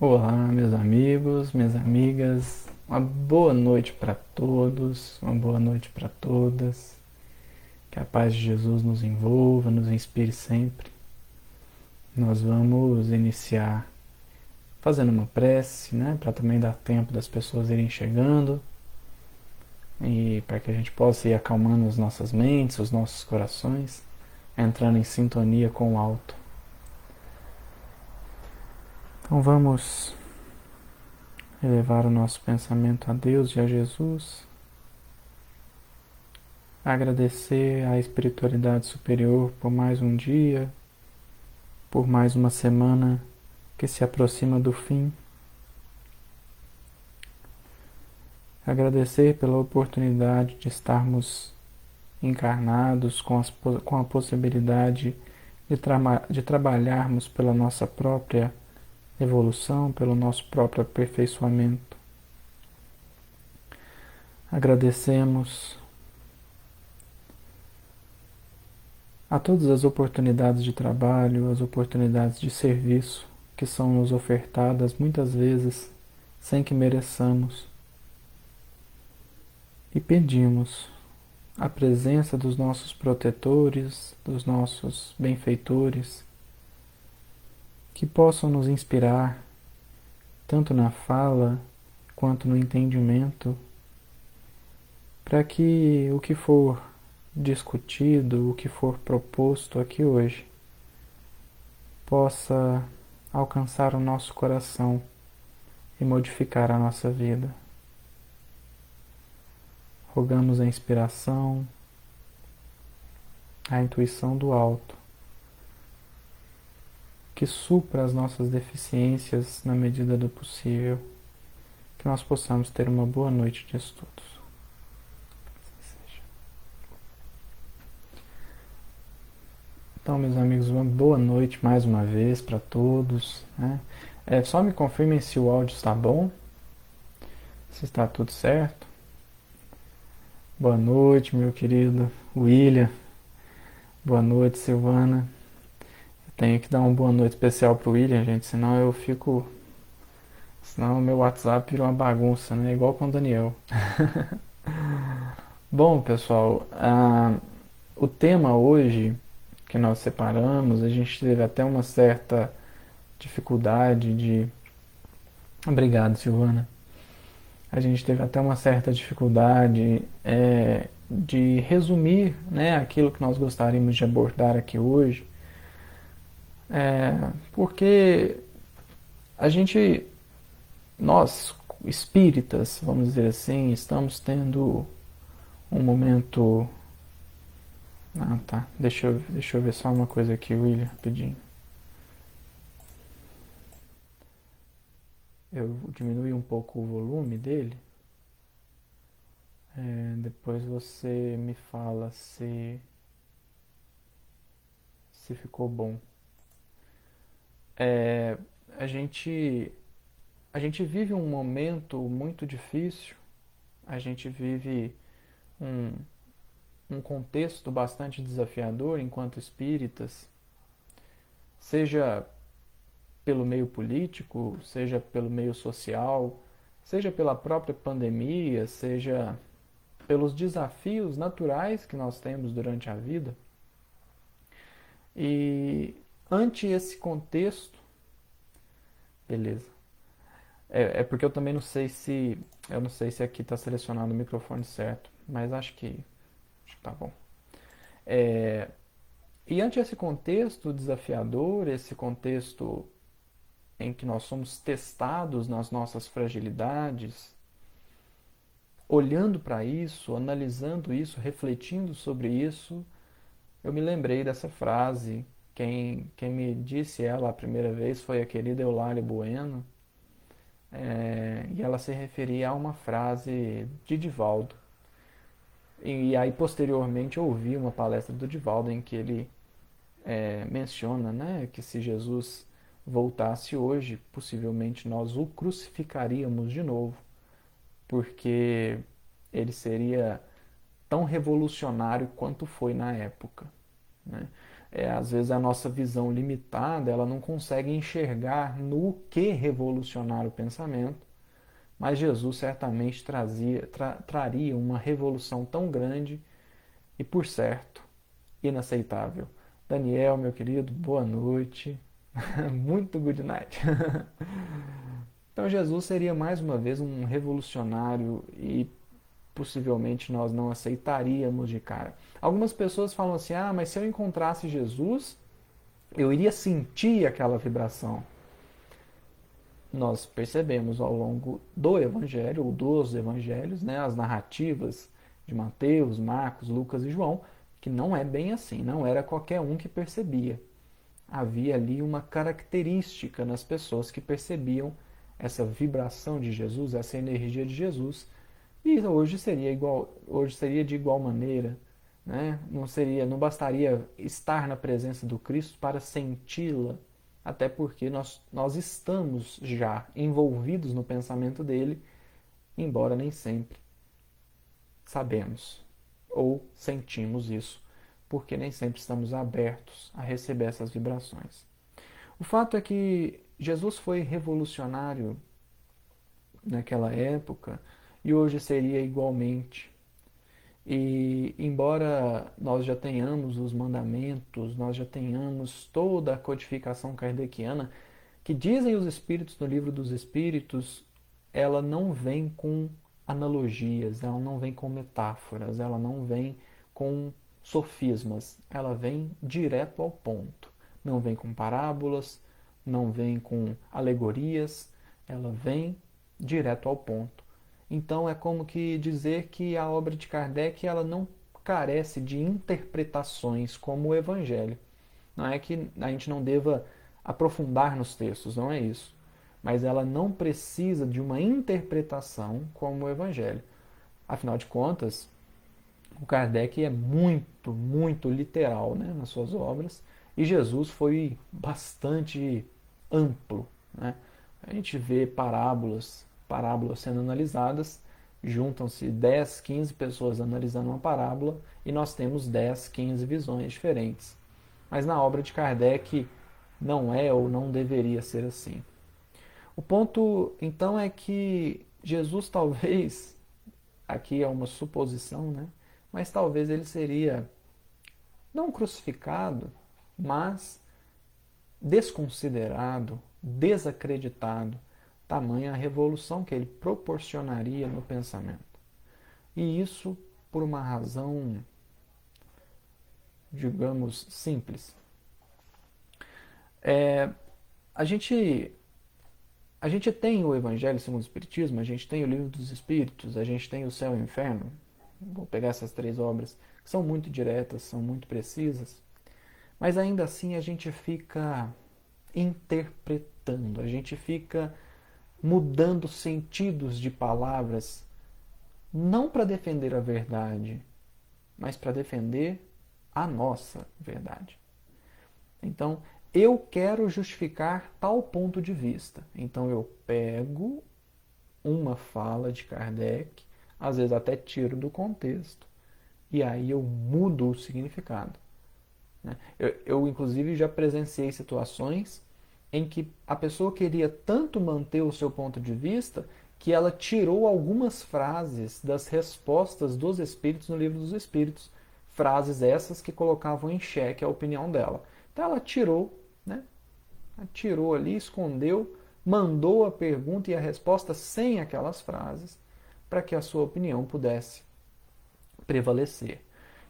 Olá, meus amigos, minhas amigas. Uma boa noite para todos, uma boa noite para todas. Que a paz de Jesus nos envolva, nos inspire sempre. Nós vamos iniciar fazendo uma prece, né, para também dar tempo das pessoas irem chegando e para que a gente possa ir acalmando as nossas mentes, os nossos corações, entrando em sintonia com o alto. Então vamos elevar o nosso pensamento a Deus e a Jesus. Agradecer à espiritualidade superior por mais um dia, por mais uma semana que se aproxima do fim. Agradecer pela oportunidade de estarmos encarnados com a possibilidade de trabalharmos pela nossa própria evolução, pelo nosso próprio aperfeiçoamento. Agradecemos a todas as oportunidades de trabalho, as oportunidades de serviço que são nos ofertadas muitas vezes sem que mereçamos, e pedimos a presença dos nossos protetores, dos nossos benfeitores, que possam nos inspirar tanto na fala quanto no entendimento, para que o que for discutido, o que for proposto aqui hoje, possa alcançar o nosso coração e modificar a nossa vida. Rogamos a inspiração, a intuição do alto, que supra as nossas deficiências na medida do possível, que nós possamos ter uma boa noite de estudos. Então, meus amigos, uma boa noite mais uma vez para todos, né? Só me confirmem se o áudio está bom, se está tudo certo. Boa noite, meu querido William. Boa noite, Silvana. Eu tenho que dar uma boa noite especial pro William, gente, senão eu fico. Senão o meu WhatsApp vira uma bagunça, né? Igual com o Daniel. Bom, pessoal, o tema hoje que nós separamos, a gente teve até uma certa dificuldade de. Obrigado, Silvana. A gente teve até uma certa dificuldade de resumir, né, aquilo que nós gostaríamos de abordar aqui hoje, porque a gente, nós espíritas, vamos dizer assim, estamos tendo um momento. Ah, tá. Deixa eu ver só uma coisa aqui, William, rapidinho. Eu diminui um pouco o volume dele. Depois você me fala se ficou bom. É, a gente a gente vive um momento muito difícil. A gente vive um, um contexto bastante desafiador enquanto espíritas, seja pelo meio político, seja pelo meio social, seja pela própria pandemia, seja pelos desafios naturais que nós temos durante a vida. E ante esse contexto, beleza. É porque eu também não sei se eu não sei se aqui está selecionado o microfone certo, mas acho que tá bom. É, e ante esse contexto desafiador, esse contexto em que nós somos testados nas nossas fragilidades, olhando para isso, analisando isso, refletindo sobre isso, eu me lembrei dessa frase. Quem me disse ela a primeira vez foi a querida Eulália Bueno, e ela se referia a uma frase de Divaldo. E aí, posteriormente, eu ouvi uma palestra do Divaldo em que ele menciona, né, que se Jesus voltasse hoje, possivelmente nós o crucificaríamos de novo, porque ele seria tão revolucionário quanto foi na época, né? Às vezes a nossa visão limitada, ela não consegue enxergar no que revolucionar o pensamento, mas Jesus certamente traria uma revolução tão grande e, por certo, inaceitável. Daniel, meu querido, boa noite. Muito good night. Então Jesus seria mais uma vez um revolucionário e possivelmente nós não aceitaríamos de cara. Algumas pessoas falam assim: ah, mas se eu encontrasse Jesus, eu iria sentir aquela vibração. Nós percebemos ao longo do Evangelho, ou dos Evangelhos, né, as narrativas de Mateus, Marcos, Lucas e João, que não é bem assim, não era qualquer um que percebia. Havia ali uma característica nas pessoas que percebiam essa vibração de Jesus, essa energia de Jesus. E hoje seria de igual maneira, né? Não bastaria estar na presença do Cristo para senti-la, até porque nós estamos já envolvidos no pensamento dele, embora nem sempre sabemos ou sentimos isso, porque nem sempre estamos abertos a receber essas vibrações. O fato é que Jesus foi revolucionário naquela época e hoje seria igualmente. E embora nós já tenhamos os mandamentos, nós já tenhamos toda a codificação kardeciana, que dizem os espíritos no livro dos espíritos, ela não vem com analogias, ela não vem com metáforas, ela não vem com sofismas, ela vem direto ao ponto. Não vem com parábolas, não vem com alegorias, ela vem direto ao ponto. Então é como que dizer que a obra de Kardec ela não carece de interpretações como o Evangelho. Não é que a gente não deva aprofundar nos textos, não é isso. Mas ela não precisa de uma interpretação como o Evangelho. Afinal de contas, o Kardec é muito, muito literal, né, nas suas obras, e Jesus foi bastante amplo, né? A gente vê parábolas sendo analisadas, juntam-se 10, 15 pessoas analisando uma parábola e nós temos 10, 15 visões diferentes. Mas na obra de Kardec não é ou não deveria ser assim. O ponto então é que Jesus talvez, aqui é uma suposição, né? Mas talvez ele seria não crucificado, mas desconsiderado, desacreditado, tamanha a revolução que ele proporcionaria no pensamento. E isso por uma razão, digamos, simples. A gente tem o Evangelho segundo o Espiritismo, a gente tem o Livro dos Espíritos, a gente tem o Céu e o Inferno. Vou pegar essas três obras, que são muito diretas, são muito precisas, mas ainda assim a gente fica interpretando, a gente fica mudando sentidos de palavras, não para defender a verdade, mas para defender a nossa verdade. Então, eu quero justificar tal ponto de vista. Então, eu pego uma fala de Kardec, às vezes até tiro do contexto, e aí eu mudo o significado. Eu inclusive, já presenciei situações em que a pessoa queria tanto manter o seu ponto de vista que ela tirou algumas frases das respostas dos espíritos no livro dos espíritos. Frases essas que colocavam em xeque a opinião dela. Então ela tirou, né? Tirou ali, escondeu, mandou a pergunta e a resposta sem aquelas frases, para que a sua opinião pudesse prevalecer.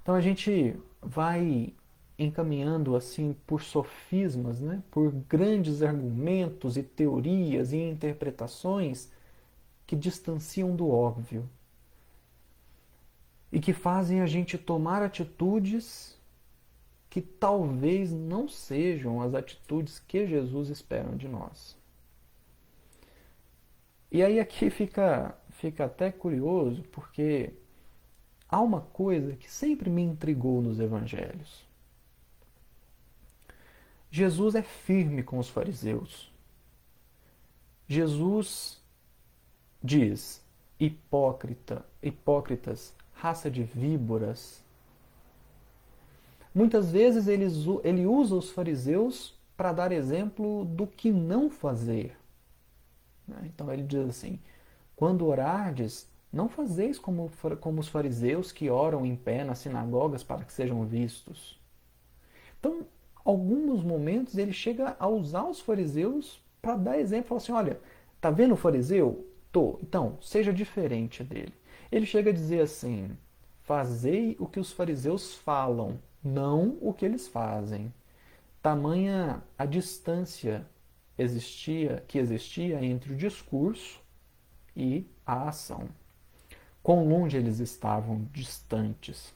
Então a gente vai encaminhando assim por sofismas, né? Por grandes argumentos e teorias e interpretações que distanciam do óbvio e que fazem a gente tomar atitudes que talvez não sejam as atitudes que Jesus espera de nós. E aí aqui fica até curioso, porque há uma coisa que sempre me intrigou nos evangelhos. Jesus é firme com os fariseus. Jesus diz: hipócritas, raça de víboras. Muitas vezes ele usa os fariseus para dar exemplo do que não fazer. Então ele diz assim: quando orardes, não fazeis como os fariseus que oram em pé nas sinagogas para que sejam vistos. Então, alguns momentos ele chega a usar os fariseus para dar exemplo. Fala assim: olha, tá vendo o fariseu? Tô. Então, seja diferente dele. Ele chega a dizer assim: fazei o que os fariseus falam, não o que eles fazem. Tamanha a distância que existia entre o discurso e a ação. Quão longe eles estavam distantes.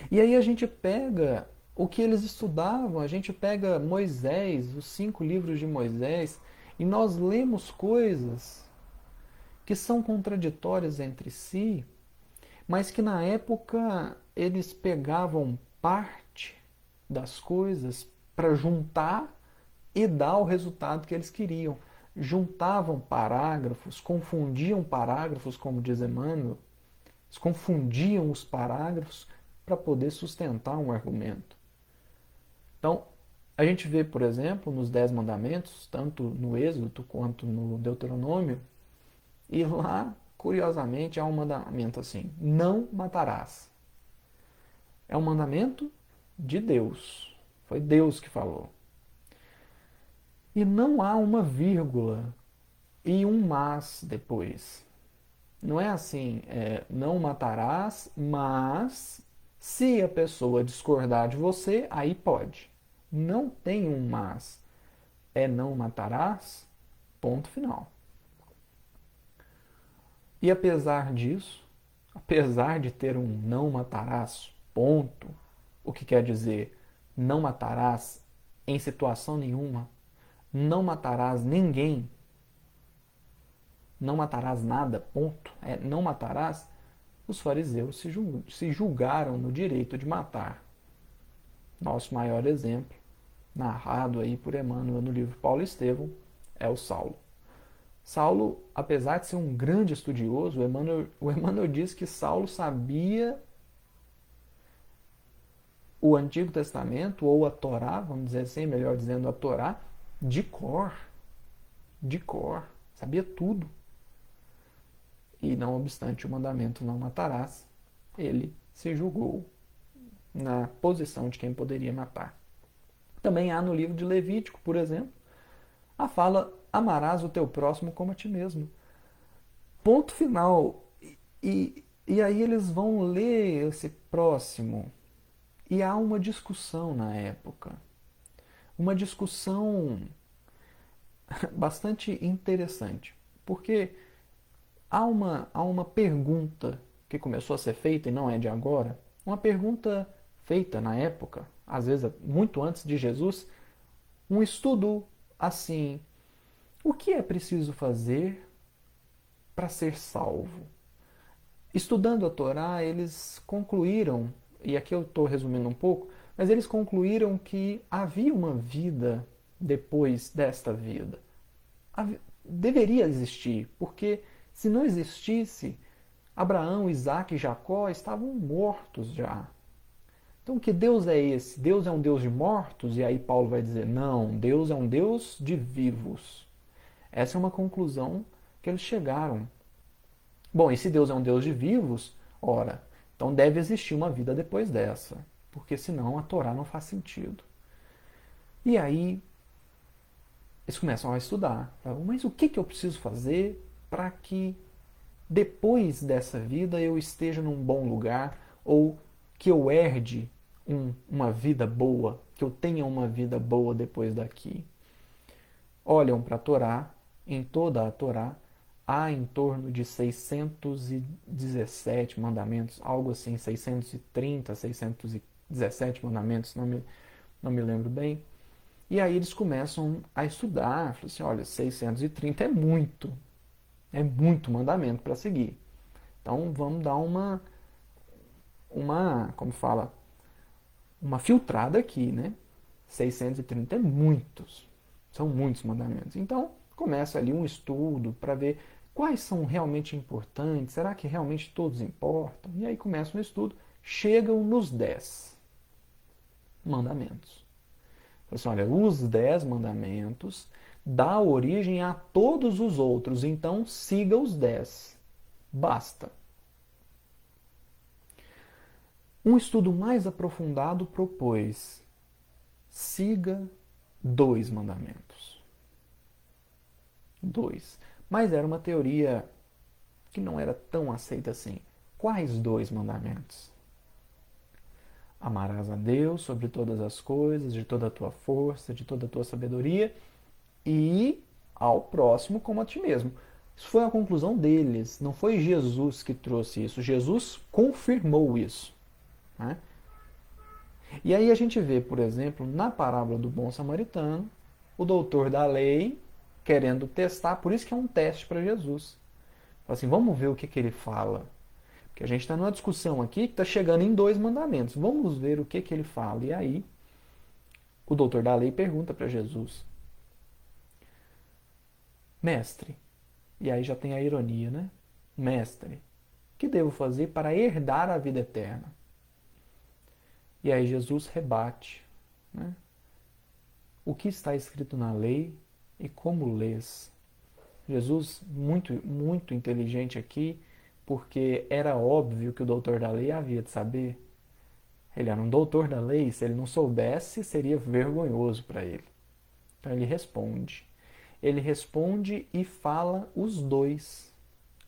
E aí a gente pega o que eles estudavam, a gente pega Moisés, os 5 livros de Moisés, e nós lemos coisas que são contraditórias entre si, mas que na época eles pegavam parte das coisas para juntar e dar o resultado que eles queriam. Juntavam parágrafos, confundiam parágrafos, como diz Emmanuel, eles confundiam os parágrafos para poder sustentar um argumento. Então, a gente vê, por exemplo, nos 10 mandamentos, tanto no Êxodo quanto no Deuteronômio, e lá, curiosamente, há um mandamento assim: não matarás. É um mandamento de Deus. Foi Deus que falou. E não há uma vírgula e um mas depois. Não é assim, não matarás, mas se a pessoa discordar de você, aí pode. Não tem um mas. É não matarás, ponto final. E apesar disso, apesar de ter um não matarás, ponto, o que quer dizer não matarás em situação nenhuma, não matarás ninguém, não matarás nada, ponto, não matarás, os fariseus se julgaram no direito de matar. Nosso maior exemplo, narrado aí por Emmanuel no livro Paulo Estevão, é o Saulo. Saulo, apesar de ser um grande estudioso, o Emmanuel diz que Saulo sabia o Antigo Testamento, ou a Torá, vamos dizer assim, melhor dizendo, a Torá, de cor. De cor. Sabia tudo. E não obstante o mandamento não matarás, ele se julgou na posição de quem poderia matar. Também há no livro de Levítico, por exemplo, a fala: amarás o teu próximo como a ti mesmo. Ponto final. E aí eles vão ler esse próximo. E há uma discussão na época. Uma discussão bastante interessante. Porque há uma pergunta que começou a ser feita, e não é de agora, uma pergunta feita na época, às vezes muito antes de Jesus, um estudo assim: o que é preciso fazer para ser salvo? Estudando a Torá, eles concluíram, e aqui eu estou resumindo um pouco, mas eles concluíram que havia uma vida depois desta vida. Deveria existir, porque se não existisse, Abraão, Isaac e Jacó estavam mortos já. Então, que Deus é esse? Deus é um Deus de mortos? E aí Paulo vai dizer: não, Deus é um Deus de vivos. Essa é uma conclusão que eles chegaram. Bom, e se Deus é um Deus de vivos, ora, então deve existir uma vida depois dessa, porque senão a Torá não faz sentido. E aí eles começam a estudar. Mas o que eu preciso fazer para que depois dessa vida eu esteja num bom lugar, ou que eu herde uma vida boa, que eu tenha uma vida boa depois daqui? Olham para a Torá, em toda a Torá, há em torno de 617 mandamentos, algo assim, 630, 617 mandamentos, não me lembro bem. E aí eles começam a estudar, falam assim: olha, 630 é muito mandamento para seguir. Então vamos dar como fala, uma filtrada aqui, né? 630 são muitos mandamentos. Então começa ali um estudo para ver quais são realmente importantes, será que realmente todos importam? E aí começa um estudo, chegam nos 10. mandamentos. Assim, olha, os 10 mandamentos dá origem a todos os outros, então siga os 10. Basta. Um estudo mais aprofundado propôs: siga 2 mandamentos. 2. Mas era uma teoria que não era tão aceita assim. Quais 2 mandamentos? Amarás a Deus sobre todas as coisas, de toda a tua força, de toda a tua sabedoria, e ao próximo como a ti mesmo. Isso foi a conclusão deles, não foi Jesus que trouxe isso. Jesus confirmou isso. Né? E aí a gente vê, por exemplo, na parábola do bom samaritano, o doutor da lei querendo testar, por isso que é um teste para Jesus. Fala assim, vamos ver o que ele fala. Porque a gente está numa discussão aqui que está chegando em 2 mandamentos. Vamos ver o que ele fala. E aí, o doutor da lei pergunta para Jesus: Mestre, e aí já tem a ironia, né? Mestre, o que devo fazer para herdar a vida eterna? E aí Jesus rebate, né? O que está escrito na lei e como lês? Jesus, muito inteligente aqui, porque era óbvio que o doutor da lei havia de saber. Ele era um doutor da lei, se ele não soubesse, seria vergonhoso para ele. Então ele responde. Ele responde e fala os 2.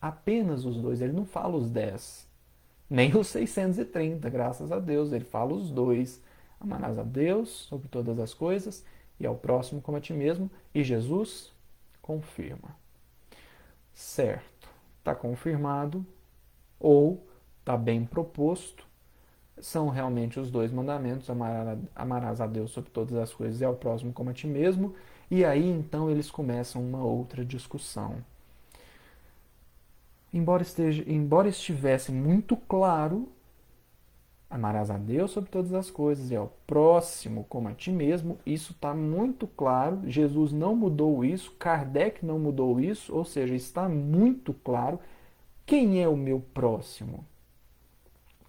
Apenas os 2. Ele não fala os 10. Nem os 630, graças a Deus. Ele fala os 2. Amarás a Deus sobre todas as coisas e ao próximo como a ti mesmo. E Jesus confirma. Certo. Está confirmado ou está bem proposto. São realmente os 2 mandamentos, amarás a Deus sobre todas as coisas e ao próximo como a ti mesmo. E aí então eles começam uma outra discussão. Embora estivesse muito claro, amarás a Deus sobre todas as coisas e ao próximo como a ti mesmo, isso está muito claro. Jesus não mudou isso, Kardec não mudou isso, ou seja, está muito claro. Quem é o meu próximo?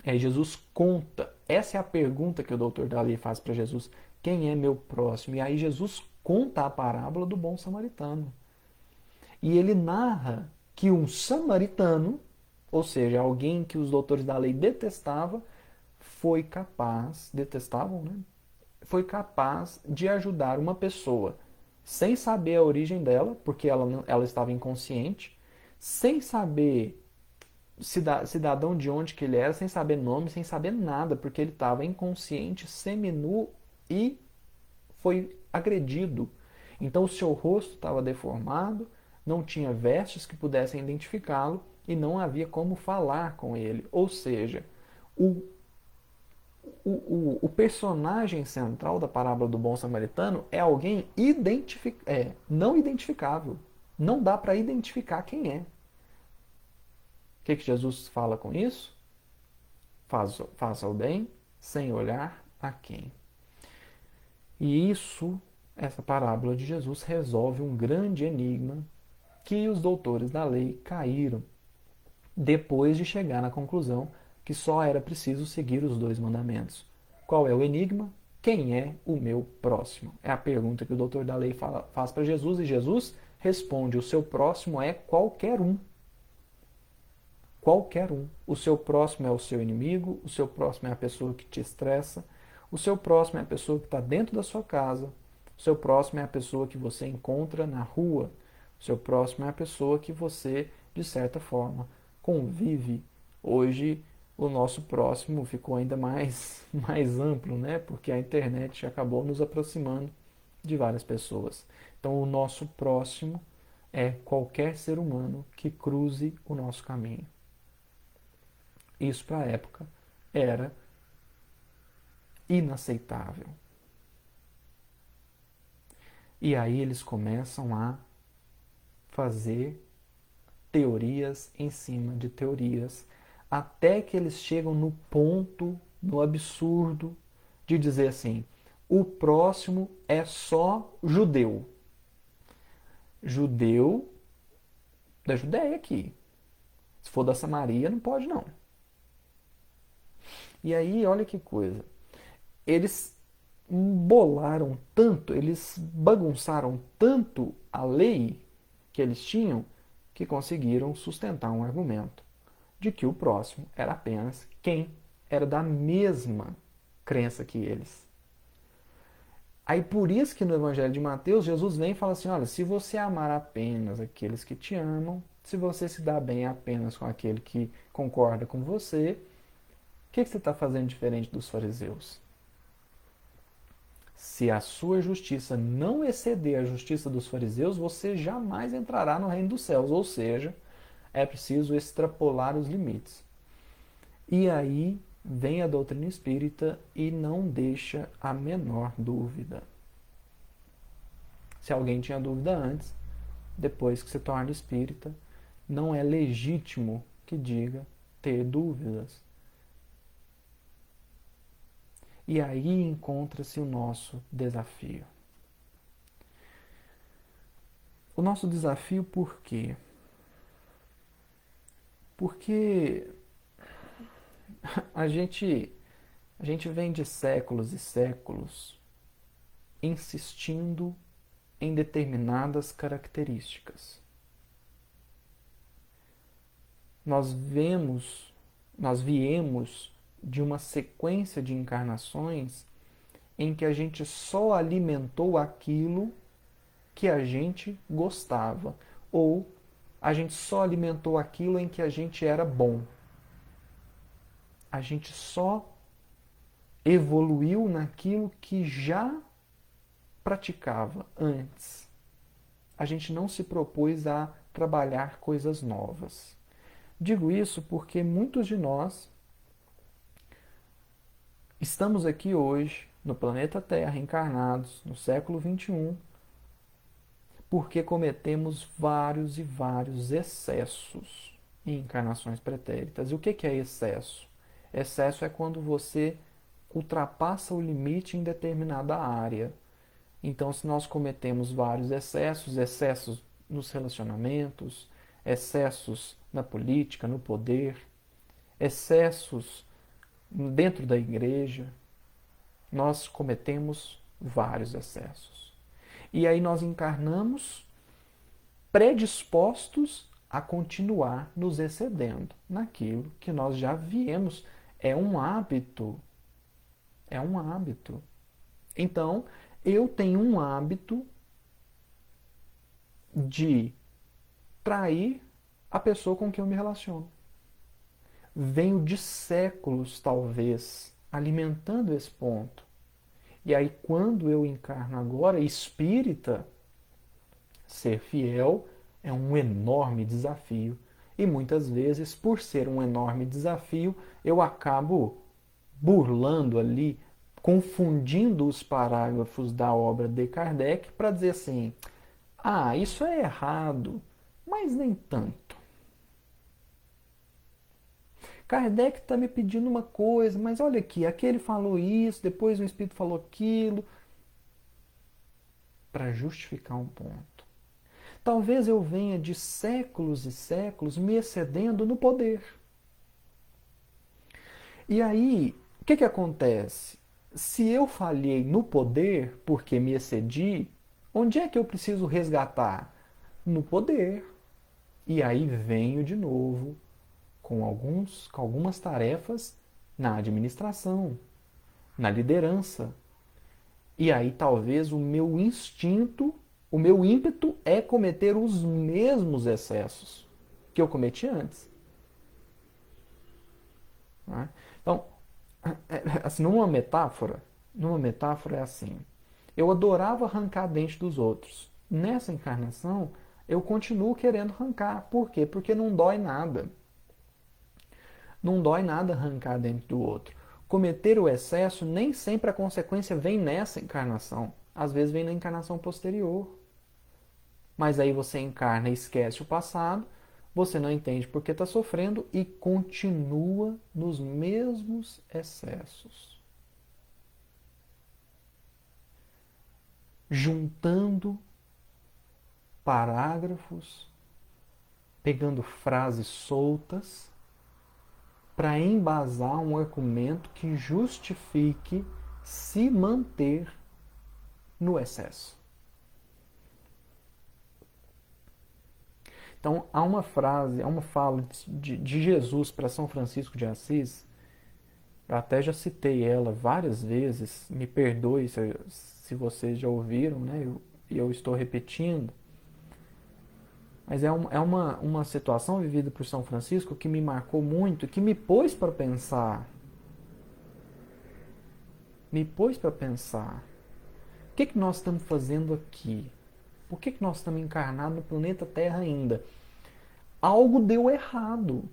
Aí Jesus conta, essa é a pergunta que o doutor Dalí faz para Jesus: quem é meu próximo? E aí Jesus conta a parábola do bom samaritano. E ele narra que um samaritano, ou seja, alguém que os doutores da lei detestavam, foi capaz, detestavam, né? Foi capaz de ajudar uma pessoa sem saber a origem dela, porque ela estava inconsciente, sem saber cidadão de onde que ele era, sem saber nome, sem saber nada, porque ele estava inconsciente, seminu e foi agredido. Então o seu rosto estava deformado, não tinha vestes que pudessem identificá-lo e não havia como falar com ele. Ou seja, o, o personagem central da parábola do bom samaritano é alguém não identificável. Não dá para identificar quem é. O que Jesus fala com isso? Faça o bem sem olhar a quem. E essa parábola de Jesus resolve um grande enigma que os doutores da lei caíram depois de chegar na conclusão que só era preciso seguir os 2 mandamentos. Qual é o enigma? Quem é o meu próximo? É a pergunta que o doutor da lei faz para Jesus e Jesus responde: o seu próximo é qualquer um. Qualquer um. O seu próximo é o seu inimigo, o seu próximo é a pessoa que te estressa, o seu próximo é a pessoa que está dentro da sua casa, o seu próximo é a pessoa que você encontra na rua, o seu próximo é a pessoa que você, de certa forma, convive. Hoje, o nosso próximo ficou ainda mais amplo, né? Porque a internet acabou nos aproximando de várias pessoas. Então, o nosso próximo é qualquer ser humano que cruze o nosso caminho. Isso para a época era inaceitável. E aí eles começam a fazer teorias em cima de teorias, até que eles chegam no ponto, no absurdo, de dizer assim: o próximo é só judeu. Judeu da Judéia aqui. Se for da Samaria, não pode não. E aí, olha que coisa. Eles bolaram tanto, eles bagunçaram tanto a lei que eles tinham, que conseguiram sustentar um argumento de que o próximo era apenas quem era da mesma crença que eles. Aí por isso que no Evangelho de Mateus, Jesus vem e fala assim, olha, se você amar apenas aqueles que te amam, se você se dá bem apenas com aquele que concorda com você, o que você está fazendo diferente dos fariseus? Se a sua justiça não exceder a justiça dos fariseus, você jamais entrará no reino dos céus. Ou seja, é preciso extrapolar os limites. E aí vem a doutrina espírita e não deixa a menor dúvida. Se alguém tinha dúvida antes, depois que se torna espírita, não é legítimo que diga ter dúvidas. E aí encontra-se o nosso desafio. O nosso desafio por quê? Porque a gente, a gente vem de séculos e séculos insistindo em determinadas características. Nós vemos, nós viemos de uma sequência de encarnações em que a gente só alimentou aquilo que a gente gostava, ou a gente só alimentou aquilo em que a gente era bom. A gente só evoluiu naquilo que já praticava antes. A gente não se propôs a trabalhar coisas novas. Digo isso porque muitos de nós estamos aqui hoje, no planeta Terra, encarnados, no século XXI, porque cometemos vários e vários excessos em encarnações pretéritas. E o que é excesso? Excesso é quando você ultrapassa o limite em determinada área. Então, se nós cometemos vários excessos, excessos nos relacionamentos, excessos na política, no poder, excessos dentro da igreja, nós cometemos vários excessos. E aí nós encarnamos predispostos a continuar nos excedendo naquilo que nós já viemos. É um hábito. É um hábito. Então, eu tenho um hábito de trair a pessoa com quem eu me relaciono. Venho de séculos, talvez, alimentando esse ponto. E aí, quando eu encarno agora espírita, ser fiel é um enorme desafio. E muitas vezes, por ser um enorme desafio, eu acabo burlando ali, confundindo os parágrafos da obra de Kardec para dizer assim: ah, isso é errado, mas nem tanto. Kardec está me pedindo uma coisa, mas olha aqui, aquele falou isso, depois o Espírito falou aquilo, para justificar um ponto. Talvez eu venha de séculos e séculos me excedendo no poder. E aí, o que acontece? Se eu falhei no poder porque me excedi, onde é que eu preciso resgatar? No poder. E aí venho de novo com algumas tarefas na administração, na liderança. E aí talvez o meu instinto, o meu ímpeto é cometer os mesmos excessos que eu cometi antes. Né? Então, assim, numa metáfora é assim: eu adorava arrancar dente dos outros. Nessa encarnação, eu continuo querendo arrancar. Por quê? Porque não dói nada. Não dói nada arrancar dente do outro. Cometer o excesso, nem sempre a consequência vem nessa encarnação. Às vezes vem na encarnação posterior. Mas aí você encarna e esquece o passado, você não entende porque está sofrendo e continua nos mesmos excessos. Juntando parágrafos, pegando frases soltas para embasar um argumento que justifique se manter no excesso. Então, há uma frase, há uma fala de Jesus para São Francisco de Assis, eu até já citei ela várias vezes, me perdoe se vocês já ouviram, né? Eu estou repetindo, mas é uma situação vivida por São Francisco que me marcou muito, que me pôs para pensar. Me pôs para pensar. O que nós estamos fazendo aqui? Por que nós estamos encarnados no planeta Terra ainda? Algo deu errado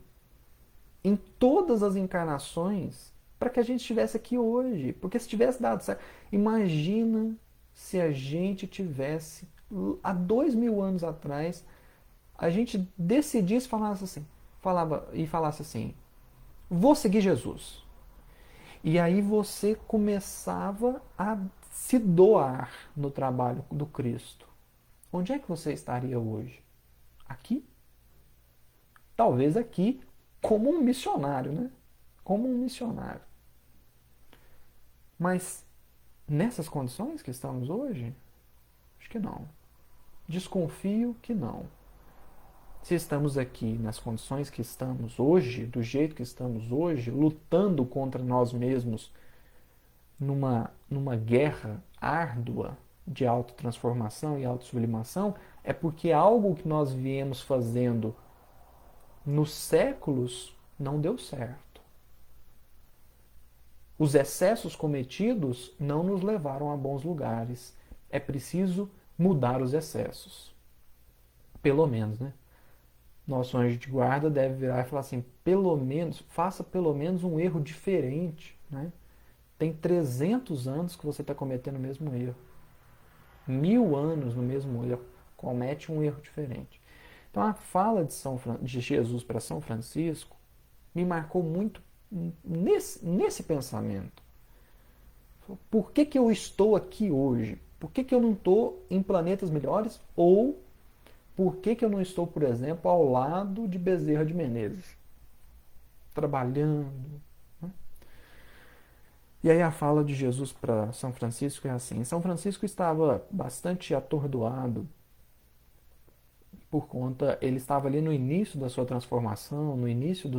em todas as encarnações para que a gente estivesse aqui hoje. Porque se tivesse dado certo. Imagina se a gente tivesse, há 2000 anos atrás, a gente decidisse falasse assim, vou seguir Jesus. E aí você começava a se doar no trabalho do Cristo. Onde é que você estaria hoje? Aqui? Talvez aqui, como um missionário, né? Como um missionário. Mas nessas condições que estamos hoje, acho que não. Desconfio que não. Se estamos aqui nas condições que estamos hoje, do jeito que estamos hoje, lutando contra nós mesmos numa guerra árdua de autotransformação e autossublimação, é porque algo que nós viemos fazendo nos séculos não deu certo. Os excessos cometidos não nos levaram a bons lugares. É preciso mudar os excessos. Pelo menos, né? Nosso anjo de guarda deve virar e falar assim, faça pelo menos um erro diferente, né? Tem 300 anos que você está cometendo o mesmo erro. 1000 anos no mesmo erro. Comete um erro diferente. Então a fala de Jesus para São Francisco me marcou muito nesse pensamento. Por que eu estou aqui hoje? Por que eu não estou em planetas melhores? Ou por que eu não estou, por exemplo, ao lado de Bezerra de Menezes? Trabalhando. Né? E aí a fala de Jesus para São Francisco é assim. São Francisco estava bastante atordoado por conta, ele estava ali no início da sua transformação, no início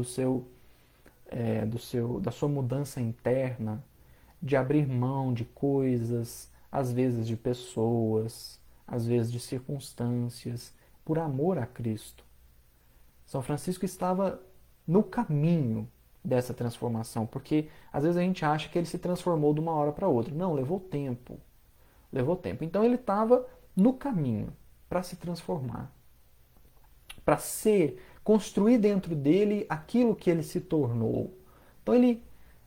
da sua mudança interna, de abrir mão de coisas, às vezes de pessoas, às vezes de circunstâncias, por amor a Cristo. São Francisco estava no caminho dessa transformação, porque às vezes a gente acha que ele se transformou de uma hora para outra. Não, levou tempo. Levou tempo. Então ele estava no caminho para se transformar, para construir dentro dele aquilo que ele se tornou. Então ele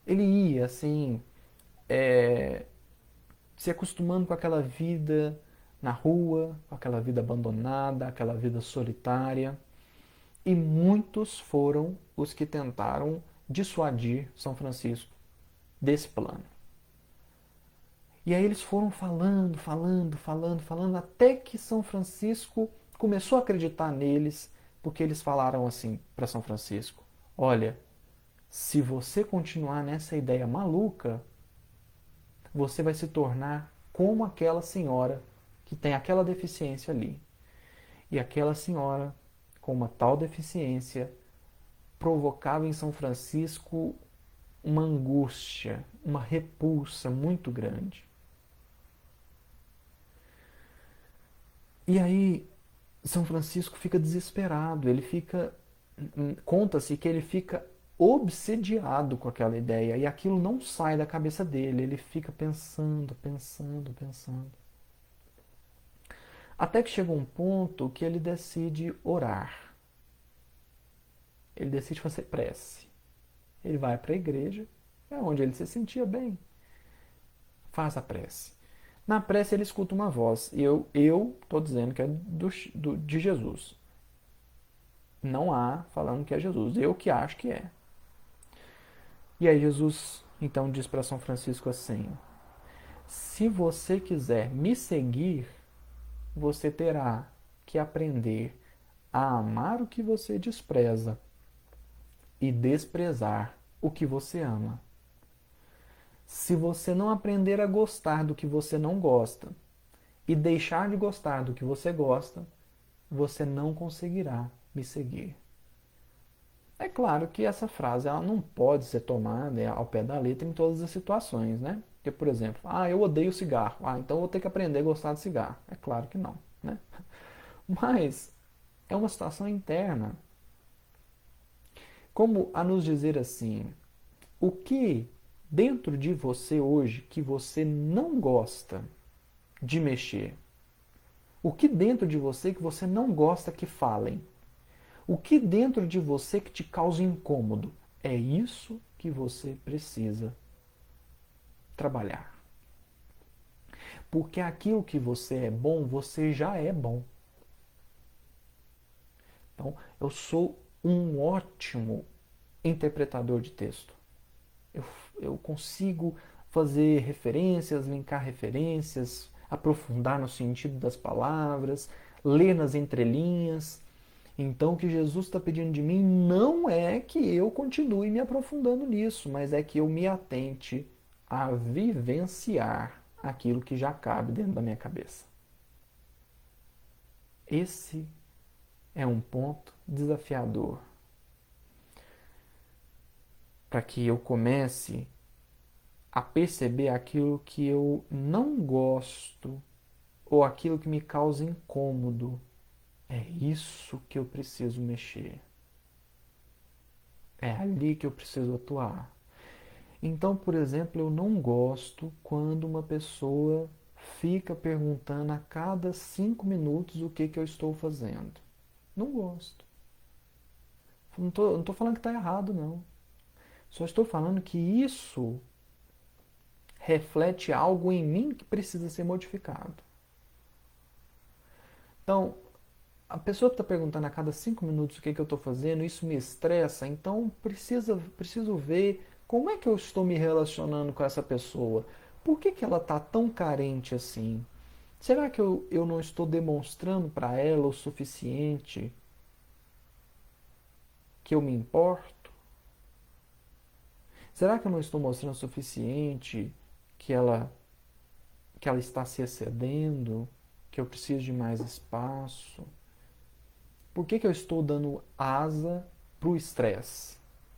ia assim, se acostumando com aquela vida na rua, com aquela vida abandonada, aquela vida solitária. E muitos foram os que tentaram dissuadir São Francisco desse plano. E aí eles foram falando, até que São Francisco começou a acreditar neles, porque eles falaram assim para São Francisco: olha, se você continuar nessa ideia maluca, você vai se tornar como aquela senhora que tem aquela deficiência ali. E aquela senhora, com uma tal deficiência, provocava em São Francisco uma angústia, uma repulsa muito grande. E aí São Francisco fica desesperado, conta-se que ele fica obsediado com aquela ideia e aquilo não sai da cabeça dele, ele fica pensando. Até que chega um ponto que ele decide orar. Ele decide fazer prece. Ele vai para a igreja, é onde ele se sentia bem. Faz a prece. Na prece ele escuta uma voz. E eu estou dizendo que é de Jesus. Não há falando que é Jesus. Eu que acho que é. E aí Jesus então diz para São Francisco assim: se você quiser me seguir, você terá que aprender a amar o que você despreza e desprezar o que você ama. Se você não aprender a gostar do que você não gosta e deixar de gostar do que você gosta, você não conseguirá me seguir. É claro que essa frase ela não pode ser tomada ao pé da letra em todas as situações, né? Porque, por exemplo, eu odeio cigarro, então eu vou ter que aprender a gostar de cigarro. É claro que não, né? Mas é uma situação interna, como a nos dizer assim, o que dentro de você hoje que você não gosta de mexer? O que dentro de você que você não gosta que falem? O que dentro de você que te causa incômodo? É isso que você precisa trabalhar. Porque aquilo que você é bom, você já é bom. Então, eu sou um ótimo interpretador de texto. Eu, eu consigo fazer referências, linkar referências, aprofundar no sentido das palavras, ler nas entrelinhas. Então, o que Jesus está pedindo de mim não é que eu continue me aprofundando nisso, mas é que eu me atente a vivenciar aquilo que já cabe dentro da minha cabeça. Esse é um ponto desafiador para que eu comece a perceber aquilo que eu não gosto ou aquilo que me causa incômodo. É isso que eu preciso mexer. É ali que eu preciso atuar. Então, por exemplo, eu não gosto quando uma pessoa fica perguntando a cada 5 minutos o que eu estou fazendo. Não gosto. Não estou falando que está errado, não. Só estou falando que isso reflete algo em mim que precisa ser modificado. Então, a pessoa que está perguntando a cada 5 minutos o que eu estou fazendo, isso me estressa, então preciso ver como é que eu estou me relacionando com essa pessoa. Por que ela está tão carente assim? Será que eu não estou demonstrando para ela o suficiente que eu me importo? Será que eu não estou mostrando o suficiente que ela está se excedendo, que eu preciso de mais espaço? Por que eu estou dando asa para o estresse,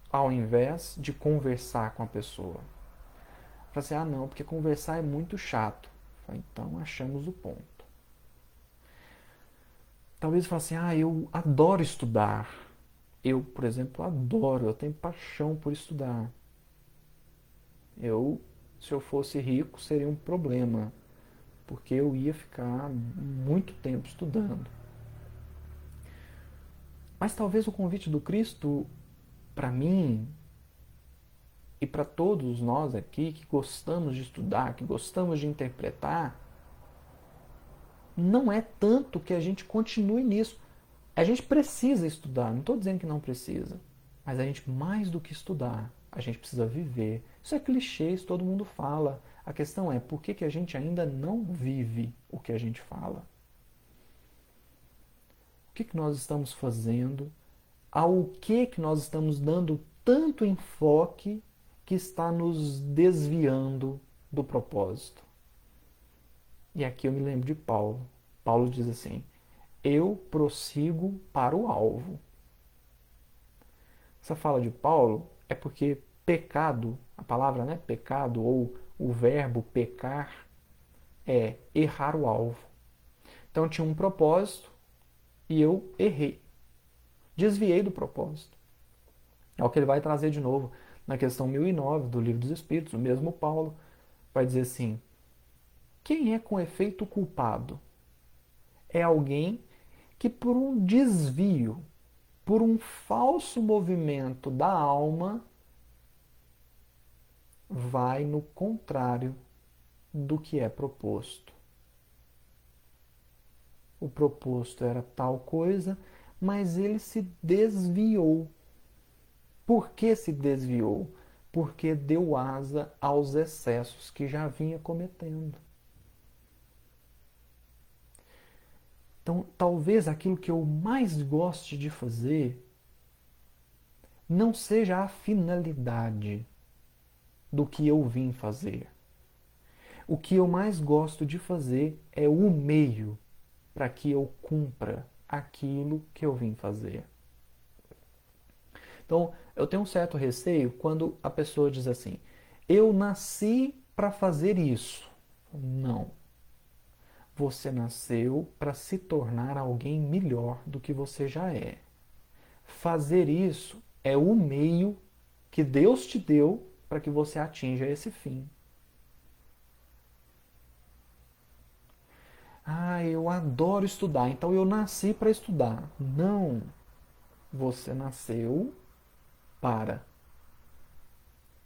ao invés de conversar com a pessoa? Fala assim, não, porque conversar é muito chato. Fala, então achamos o ponto. Talvez fale assim, eu adoro estudar. Eu, por exemplo, adoro, eu tenho paixão por estudar. Se eu fosse rico, seria um problema, porque eu ia ficar muito tempo estudando. Mas talvez o convite do Cristo, para mim e para todos nós aqui que gostamos de estudar, que gostamos de interpretar, não é tanto que a gente continue nisso. A gente precisa estudar, não estou dizendo que não precisa, mas a gente, mais do que estudar, a gente precisa viver. Isso é clichê, isso todo mundo fala. A questão é, por que a gente ainda não vive o que a gente fala? O que nós estamos fazendo? Ao que nós estamos dando tanto enfoque que está nos desviando do propósito? E aqui eu me lembro de Paulo. Paulo diz assim, eu prossigo para o alvo. Essa fala de Paulo é porque pecado, a palavra, né, pecado ou o verbo pecar é errar o alvo. Então tinha um propósito e eu errei. Desviei do propósito. É o que ele vai trazer de novo na questão 1009 do Livro dos Espíritos. O mesmo Paulo vai dizer assim, quem é com efeito culpado? É alguém que por um desvio, por um falso movimento da alma, vai no contrário do que é proposto. O proposto era tal coisa, mas ele se desviou. Por que se desviou? Porque deu asa aos excessos que já vinha cometendo. Então, talvez aquilo que eu mais goste de fazer não seja a finalidade, do que eu vim fazer. O que eu mais gosto de fazer é o meio para que eu cumpra aquilo que eu vim fazer. Então, eu tenho um certo receio quando a pessoa diz assim: eu nasci para fazer isso. Não. Você nasceu para se tornar alguém melhor do que você já é. Fazer isso é o meio que Deus te deu para que você atinja esse fim. Ah, eu adoro estudar, então eu nasci para estudar. Não. Você nasceu para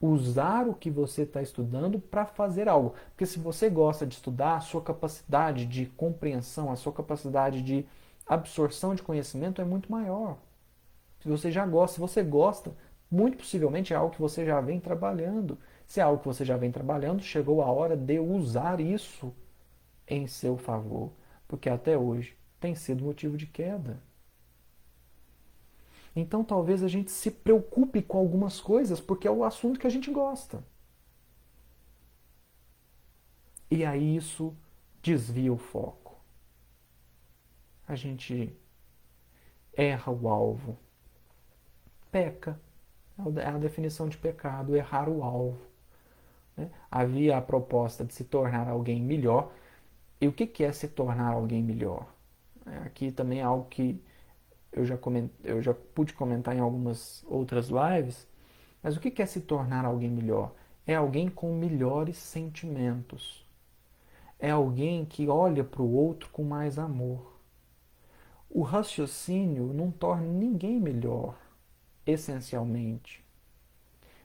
usar o que você está estudando para fazer algo. Porque se você gosta de estudar, a sua capacidade de compreensão, a sua capacidade de absorção de conhecimento é muito maior. Se você já gosta, se você gosta, muito possivelmente é algo que você já vem trabalhando. Se é algo que você já vem trabalhando, chegou a hora de usar isso em seu favor, porque até hoje tem sido motivo de queda. Então talvez a gente se preocupe com algumas coisas porque é o assunto que a gente gosta. E aí isso desvia o foco. A gente erra o alvo. Peca. É a definição de pecado, errar o alvo. Né? Havia a proposta de se tornar alguém melhor. E o que é se tornar alguém melhor? Aqui também é algo que eu já pude comentar em algumas outras lives. Mas o que é se tornar alguém melhor? É alguém com melhores sentimentos. É alguém que olha para o outro com mais amor. O raciocínio não torna ninguém melhor, essencialmente.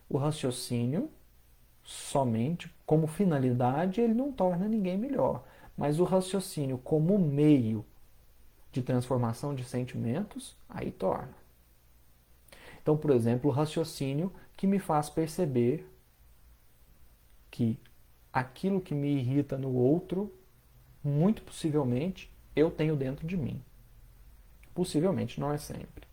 O raciocínio, somente como finalidade, ele não torna ninguém melhor. Mas o raciocínio como meio de transformação de sentimentos, aí torna. Então, por exemplo, o raciocínio que me faz perceber que aquilo que me irrita no outro, muito possivelmente, eu tenho dentro de mim. Possivelmente, não é sempre.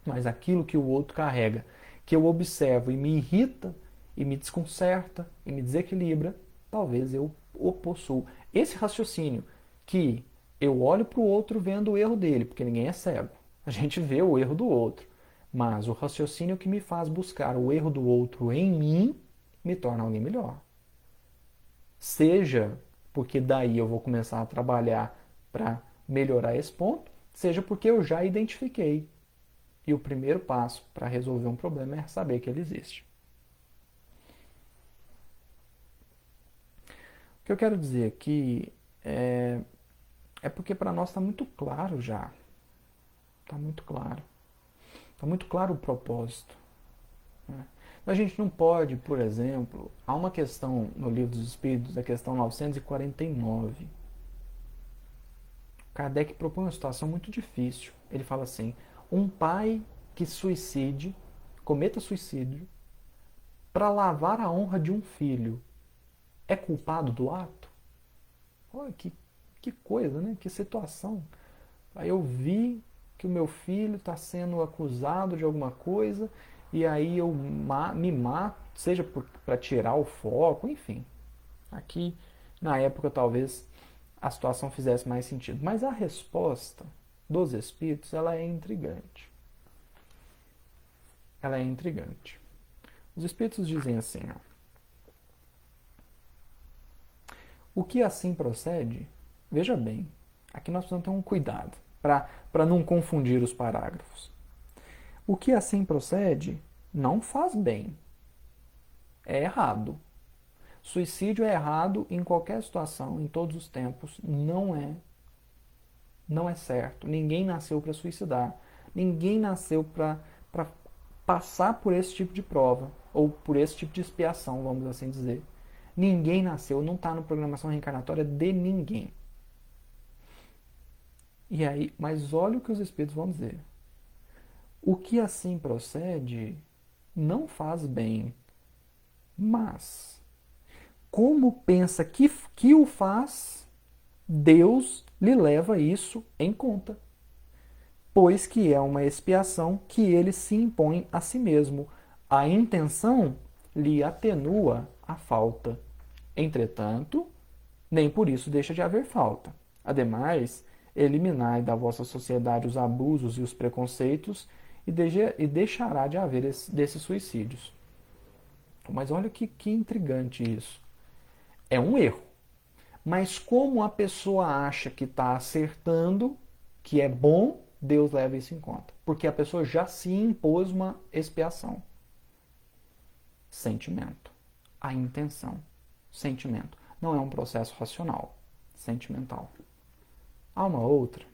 Mas aquilo que o outro carrega, que eu observo e me irrita, e me desconcerta, e me desequilibra, talvez eu o possua. Esse raciocínio que eu olho para o outro vendo o erro dele, porque ninguém é cego. A gente vê o erro do outro. Mas o raciocínio que me faz buscar o erro do outro em mim me torna alguém melhor. Seja porque daí eu vou começar a trabalhar para melhorar esse ponto, seja porque eu já identifiquei. E o primeiro passo para resolver um problema é saber que ele existe. O que eu quero dizer aqui é porque para nós está muito claro já. Está muito claro. Está muito claro o propósito. Né? A gente não pode, por exemplo, há uma questão no Livro dos Espíritos, a questão 949. Kardec propõe uma situação muito difícil. Ele fala assim: um pai que cometa suicídio, para lavar a honra de um filho, é culpado do ato? Olha que coisa, né? Que situação. Aí eu vi que o meu filho está sendo acusado de alguma coisa e aí eu me mato, seja para tirar o foco, enfim. Aqui, na época, talvez a situação fizesse mais sentido. Mas a resposta dos espíritos, ela é intrigante. Ela é intrigante. Os espíritos dizem assim, ó, o que assim procede, veja bem, aqui nós precisamos ter um cuidado para não confundir os parágrafos. O que assim procede não faz bem, é errado. Suicídio é errado em qualquer situação, em todos os tempos, não é certo. Ninguém nasceu para suicidar. Ninguém nasceu para passar por esse tipo de prova, ou por esse tipo de expiação, vamos assim dizer. Ninguém nasceu, não está na programação reencarnatória de ninguém. E aí, mas olha o que os espíritos vão dizer. O que assim procede não faz bem, mas como pensa que o faz, Deus lhe leva isso em conta, pois que é uma expiação que ele se impõe a si mesmo. A intenção lhe atenua a falta. Entretanto, nem por isso deixa de haver falta. Ademais, eliminai da vossa sociedade os abusos e os preconceitos e deixará de haver desses suicídios. Mas olha que intrigante isso. É um erro. Mas como a pessoa acha que está acertando, que é bom, Deus leva isso em conta. Porque a pessoa já se impôs uma expiação. Sentimento. A intenção. Sentimento. Não é um processo racional. Sentimental. Há uma outra.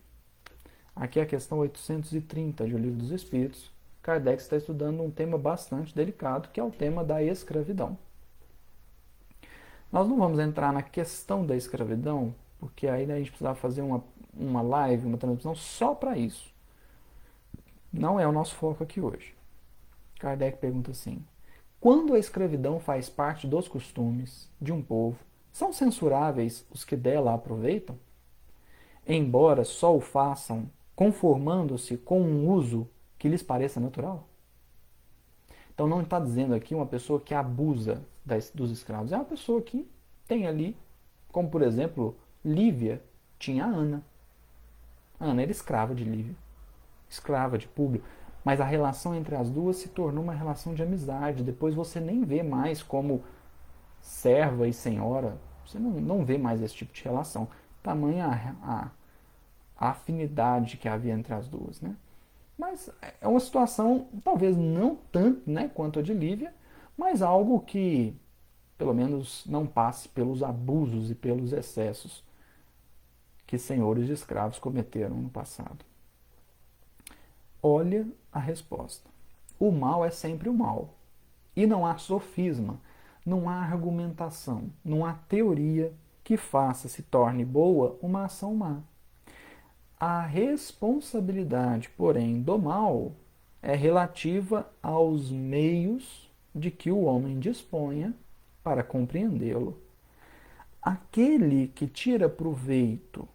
Aqui é a questão 830 de O Livro dos Espíritos. Kardec está estudando um tema bastante delicado, que é o tema da escravidão. Nós não vamos entrar na questão da escravidão, porque aí a gente precisava fazer uma live, uma transmissão só para isso. Não é o nosso foco aqui hoje. Kardec pergunta assim: quando a escravidão faz parte dos costumes de um povo, são censuráveis os que dela aproveitam? Embora só o façam conformando-se com um uso que lhes pareça natural? Então não está dizendo aqui uma pessoa que abusa dos escravos. É uma pessoa que tem ali, como por exemplo, Lívia tinha a Ana. A Ana era escrava de Lívia, escrava de Públio. Mas a relação entre as duas se tornou uma relação de amizade. Depois você nem vê mais como serva e senhora. Você não vê mais esse tipo de relação. Tamanha a afinidade que havia entre as duas, né? Mas é uma situação, talvez não tanto, né, quanto a de Lívia, mas algo que, pelo menos, não passe pelos abusos e pelos excessos que senhores de escravos cometeram no passado. Olha a resposta. O mal é sempre o mal. E não há sofisma, não há argumentação, não há teoria que faça se torne boa uma ação má. A responsabilidade, porém, do mal é relativa aos meios de que o homem disponha para compreendê-lo. Aquele que tira proveito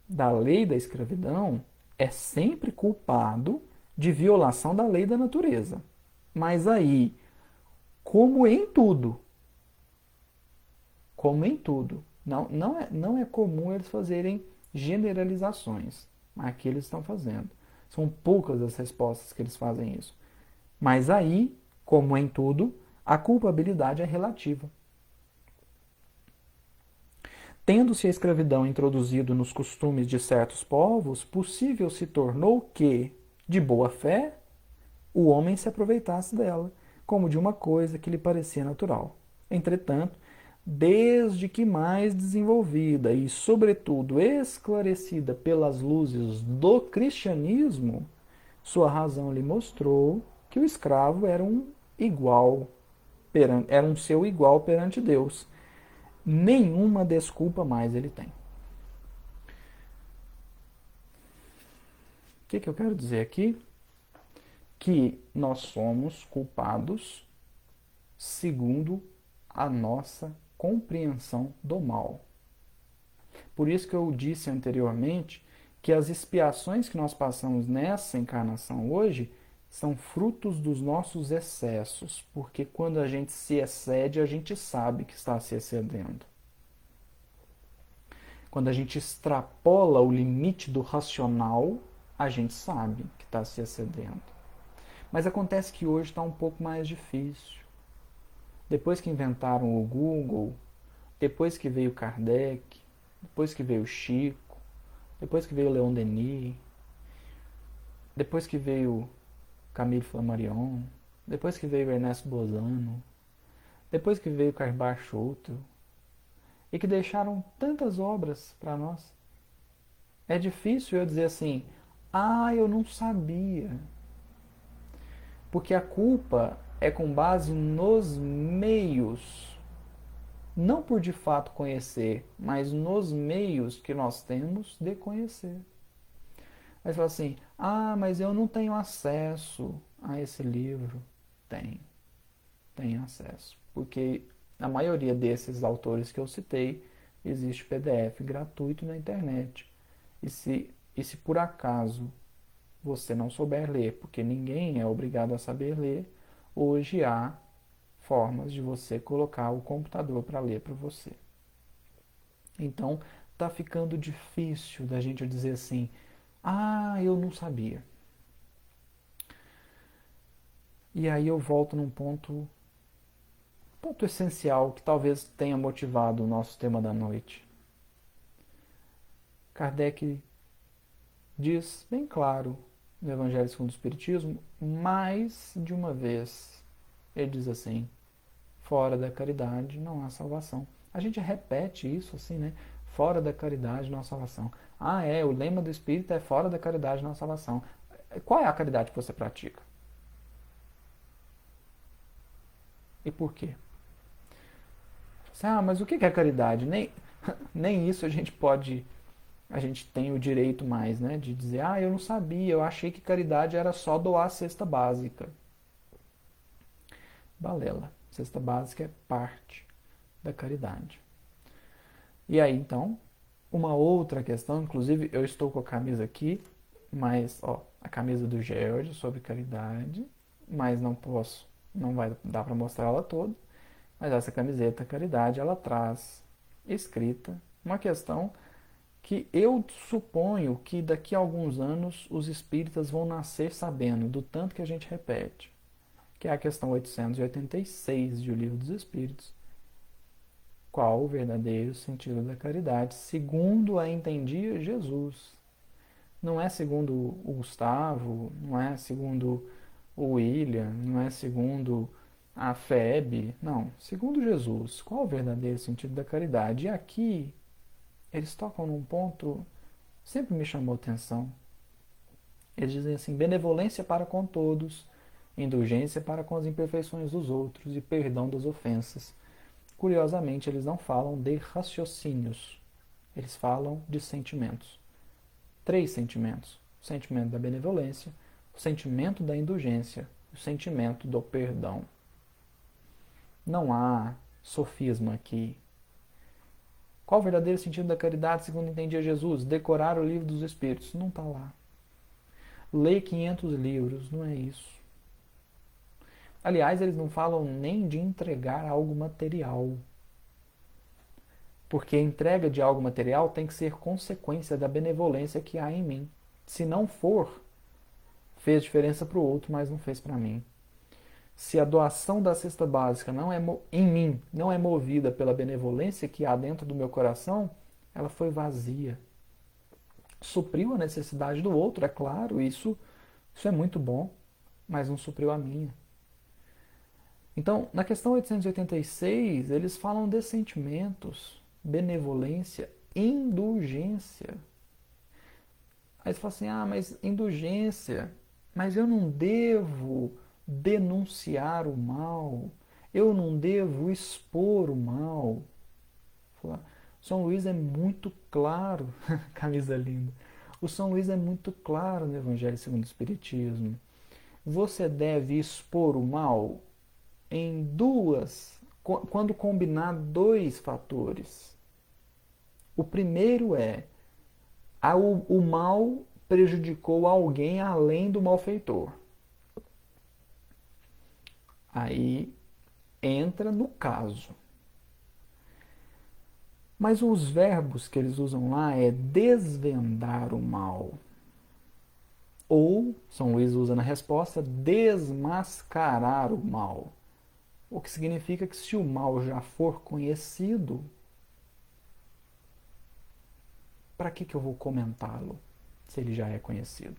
da lei da escravidão é sempre culpado de violação da lei da natureza. Mas aí, como em tudo, não é comum eles fazerem generalizações. Aqui eles estão fazendo. São poucas as respostas que eles fazem isso. Mas aí, como em tudo, a culpabilidade é relativa. Tendo-se a escravidão introduzido nos costumes de certos povos, possível se tornou que, de boa fé, o homem se aproveitasse dela, como de uma coisa que lhe parecia natural. Entretanto, desde que mais desenvolvida e, sobretudo, esclarecida pelas luzes do cristianismo, sua razão lhe mostrou que o escravo era um seu igual perante Deus. Nenhuma desculpa mais ele tem. O que eu quero dizer aqui? Que nós somos culpados segundo a nossa compreensão do mal. Por isso que eu disse anteriormente que as expiações que nós passamos nessa encarnação hoje são frutos dos nossos excessos, porque quando a gente se excede, a gente sabe que está se excedendo. Quando a gente extrapola o limite do racional, a gente sabe que está se excedendo. Mas acontece que hoje está um pouco mais difícil. Depois que inventaram o Google, depois que veio Kardec, depois que veio Chico, depois que veio Leon Denis, depois que veio Camille Flammarion, depois que veio Ernesto Bozano, depois que veio Carbar Schutel, e que deixaram tantas obras para nós. É difícil eu dizer assim, eu não sabia. Porque a culpa é com base nos meios, não por de fato conhecer, mas nos meios que nós temos de conhecer. Aí você fala assim, mas eu não tenho acesso a esse livro. Tem acesso. Porque a maioria desses autores que eu citei, existe PDF gratuito na internet. E se por acaso você não souber ler, porque ninguém é obrigado a saber ler, hoje há formas de você colocar o computador para ler para você. Então, tá ficando difícil da gente dizer assim: "Ah, eu não sabia". E aí eu volto num ponto essencial que talvez tenha motivado o nosso tema da noite. Kardec diz bem claro no Evangelho segundo o Espiritismo, mais de uma vez. Ele diz assim: fora da caridade não há salvação. A gente repete isso assim, né? Fora da caridade não há salvação. Ah, o lema do Espírito é fora da caridade não há salvação. Qual é a caridade que você pratica? E por quê? Mas o que é caridade? Nem isso a gente tem o direito mais, né? De dizer, eu não sabia, eu achei que caridade era só doar a cesta básica. Balela. Cesta básica é parte da caridade. E aí, então, uma outra questão, inclusive eu estou com a camisa aqui, mas, a camisa do George sobre caridade, mas não vai dar para mostrar ela toda, mas essa camiseta caridade, ela traz escrita uma questão que eu suponho que daqui a alguns anos os espíritas vão nascer sabendo do tanto que a gente repete, que é a questão 886 de O Livro dos Espíritos. Qual o verdadeiro sentido da caridade, segundo a entendia Jesus? Não é segundo o Gustavo, não é segundo o William, não é segundo a Febe, não, segundo Jesus. Qual o verdadeiro sentido da caridade? E aqui eles tocam num ponto que sempre me chamou atenção. Eles dizem assim: benevolência para com todos, indulgência para com as imperfeições dos outros e perdão das ofensas. Curiosamente, eles não falam de raciocínios, eles falam de sentimentos. 3 sentimentos: o sentimento da benevolência, o sentimento da indulgência e o sentimento do perdão. Não há sofisma aqui. Qual o verdadeiro sentido da caridade, segundo entendia Jesus? Decorar o livro dos Espíritos. Não está lá. Ler 500 livros. Não é isso. Aliás, eles não falam nem de entregar algo material. Porque a entrega de algo material tem que ser consequência da benevolência que há em mim. Se não for, fez diferença para o outro, mas não fez para mim. Se a doação da cesta básica não é em mim, não é movida pela benevolência que há dentro do meu coração, ela foi vazia. Supriu a necessidade do outro, é claro, isso é muito bom, mas não supriu a minha. Então, na questão 886, eles falam de sentimentos, benevolência, indulgência. Aí você fala assim: mas indulgência, mas eu não devo denunciar o mal, eu não devo expor o mal. São Luís é muito claro, camisa linda. O São Luís é muito claro no Evangelho segundo o Espiritismo. Você deve expor o mal quando combinar 2 fatores. O primeiro é o mal prejudicou alguém além do malfeitor. Aí entra no caso. Mas os verbos que eles usam lá é desvendar o mal. Ou, São Luís usa na resposta, desmascarar o mal. O que significa que se o mal já for conhecido, para que eu vou comentá-lo se ele já é conhecido?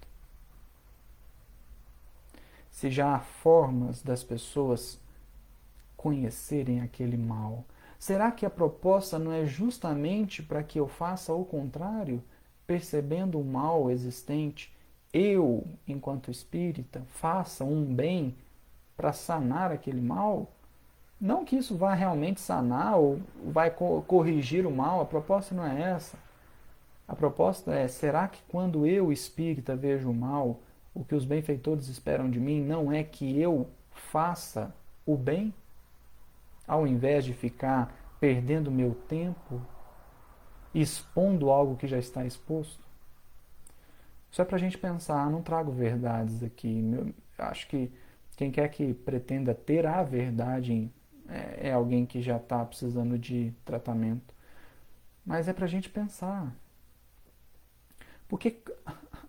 Se já há formas das pessoas conhecerem aquele mal, será que a proposta não é justamente para que eu faça o contrário, percebendo o mal existente, eu, enquanto espírita, faça um bem para sanar aquele mal? Não que isso vá realmente sanar ou vai corrigir o mal, a proposta não é essa. A proposta é: será que quando eu, espírita, vejo o mal, o que os benfeitores esperam de mim não é que eu faça o bem? Ao invés de ficar perdendo meu tempo expondo algo que já está exposto? Isso é para a gente pensar, não trago verdades aqui. Acho que quem quer que pretenda ter a verdade é alguém que já está precisando de tratamento. Mas é para a gente pensar. Porque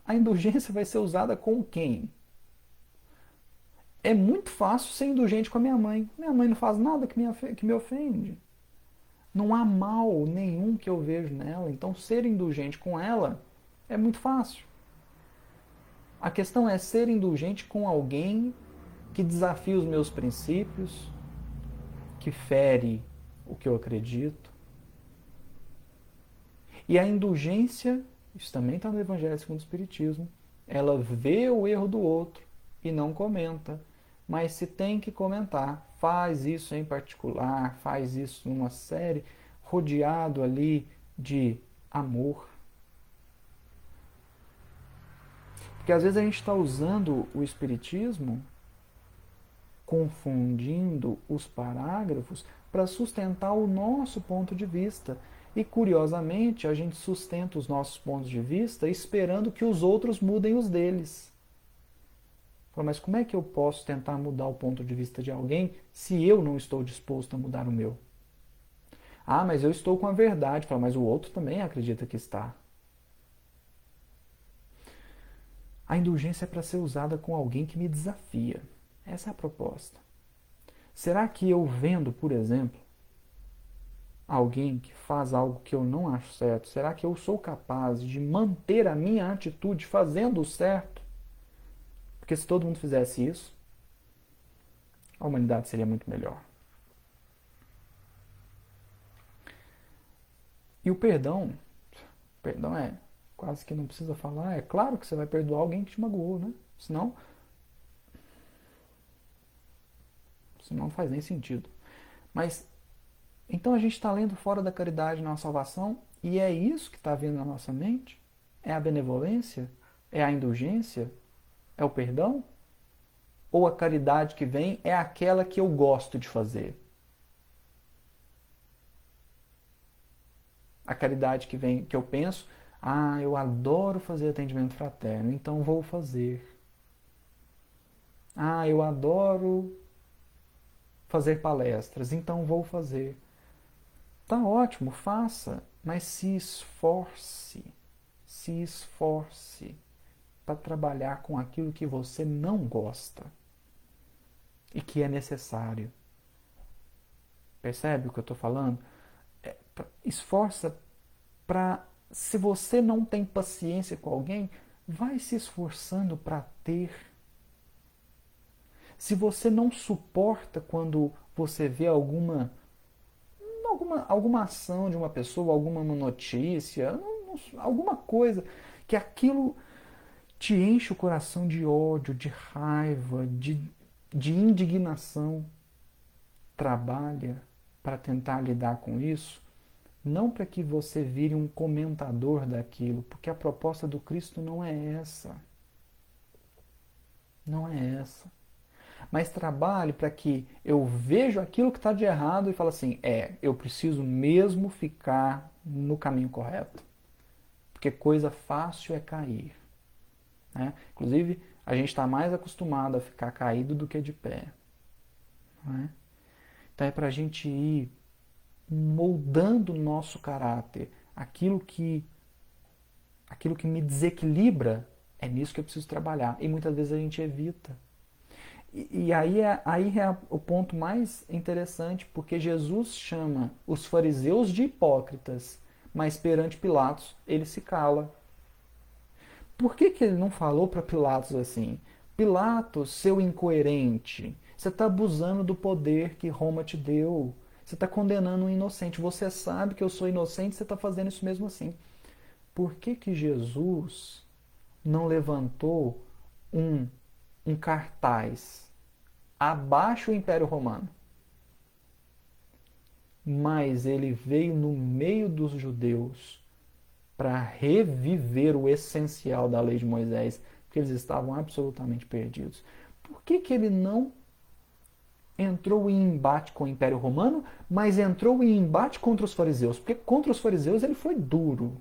a indulgência vai ser usada com quem? É muito fácil ser indulgente com a minha mãe. Minha mãe não faz nada que me ofende. Não há mal nenhum que eu vejo nela. Então, ser indulgente com ela é muito fácil. A questão é ser indulgente com alguém que desafia os meus princípios, que fere o que eu acredito. E a indulgência, isso também está no Evangelho segundo o Espiritismo, ela vê o erro do outro e não comenta. Mas se tem que comentar, faz isso em particular, faz isso numa série, rodeado ali de amor. Porque às vezes a gente está usando o Espiritismo, confundindo os parágrafos para sustentar o nosso ponto de vista. E curiosamente, a gente sustenta os nossos pontos de vista esperando que os outros mudem os deles. Mas como é que eu posso tentar mudar o ponto de vista de alguém se eu não estou disposto a mudar o meu? Ah, mas eu estou com a verdade. Mas o outro também acredita que está. A indulgência é para ser usada com alguém que me desafia. Essa é a proposta. Será que eu vendo, por exemplo, alguém que faz algo que eu não acho certo, será que eu sou capaz de manter a minha atitude fazendo o certo? Porque se todo mundo fizesse isso, a humanidade seria muito melhor. E o perdão é quase que não precisa falar, é claro que você vai perdoar alguém que te magoou, né? Senão não faz nem sentido. Mas, então a gente está lendo fora da caridade na salvação e é isso que está vindo na nossa mente? É a benevolência? É a indulgência? É o perdão? Ou a caridade que vem é aquela que eu gosto de fazer? A caridade que vem, que eu penso, eu adoro fazer atendimento fraterno, então vou fazer. Eu adoro fazer palestras, então vou fazer. Tá ótimo, faça, mas se esforce para trabalhar com aquilo que você não gosta e que é necessário. Percebe o que eu estou falando? Esforça para, se você não tem paciência com alguém, vai se esforçando para ter. Se você não suporta quando você vê alguma ação de uma pessoa, alguma notícia, alguma coisa, que aquilo te enche o coração de ódio, de raiva, de indignação, trabalha para tentar lidar com isso, não para que você vire um comentador daquilo, porque a proposta do Cristo não é essa. Não é essa. Mas trabalhe para que eu veja aquilo que está de errado e fale assim, eu preciso mesmo ficar no caminho correto. Porque coisa fácil é cair. Né? Inclusive, a gente está mais acostumado a ficar caído do que de pé. Né? Então é para a gente ir moldando o nosso caráter. Aquilo que me desequilibra, é nisso que eu preciso trabalhar. E muitas vezes a gente evita. E aí é o ponto mais interessante, porque Jesus chama os fariseus de hipócritas, mas perante Pilatos ele se cala. Por que ele não falou para Pilatos assim? Pilatos, seu incoerente, você está abusando do poder que Roma te deu. Você está condenando um inocente. Você sabe que eu sou inocente, você está fazendo isso mesmo assim. Por que Jesus não levantou um cartaz abaixo o Império Romano? Mas ele veio no meio dos judeus para reviver o essencial da lei de Moisés, porque eles estavam absolutamente perdidos. Por que ele não entrou em embate com o Império Romano, mas entrou em embate contra os fariseus? Porque contra os fariseus ele foi duro.